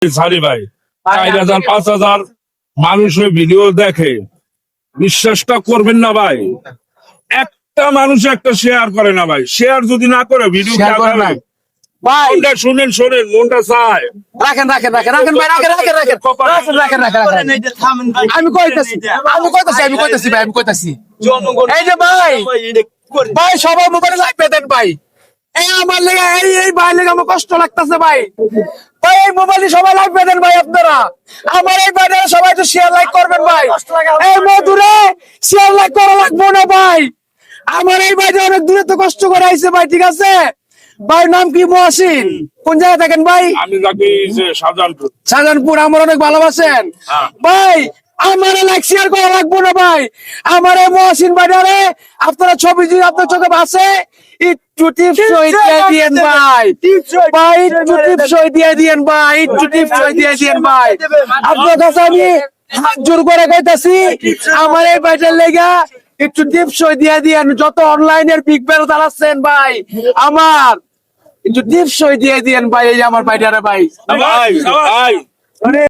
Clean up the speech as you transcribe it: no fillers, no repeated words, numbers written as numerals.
সারি ভাই 4,000 5,000 মানুষ ওই ভিডিও দেখে, বিশ্বাসটা করবেন না ভাই। একটা মানুষ একটা শেয়ার করে না ভাই। শেয়ার যদি না করে ভিডিও শেয়ার করে না ভাই। মনটা শুনেন মনটা চায়। রাখেন ভাই, রাখেন আমি কইতাছি এই যে ভাই ভাই সবাই মোবাইলে লাইভ দেন ভাই। এই আমার লেগে এই ভাই লেগে আমার কষ্ট লাগতেছে ভাই। ভাই এই মোবাইলে সবাই লাইভ দেন ভাই। আপনারা আমার এই ভাইটা সবাই একটু শেয়ার লাইক করবেন ভাই। এই মধুরে শেয়ার লাইক করা লাগবো না ভাই। আমার এই ভাইটা অনেক দূরে তো কষ্ট করে আইছে ভাই, ঠিক আছে ভাই। নাম কি? মহসিন। কোন জায়গায় থাকেন ভাই? আমি থাকি শাহজাহানপুর। শাহজাহানপুর। আমার অনেক ভালোবাসেন ভাই। আমার লাইক শেয়ার করা লাগবো না ভাই। আমার এই মহসিন ভাইটারে আপনারা ছবি যদি আপনার চোখে ভাসে একটু টিপসই দিয়ে দিয়েন ভাই। ভাই একটু টিপসই দিয়ে দিয়েন ভাই। একটু টিপসই দিয়ে দিয়েন ভাই। আপনার কাছে আমি হাত জোর করে কইতাছি, আমার এই ভাইটার লেগা একটু টিপসই দিয়ে দিয়েন। যত অনলাইনের বিগ বেল দাঁড়াচ্ছেন ভাই, আমার একটু টিপসই দিয়ে দিয়েন ভাই। এই যে আমার ভাইটারে ভাই। ভাই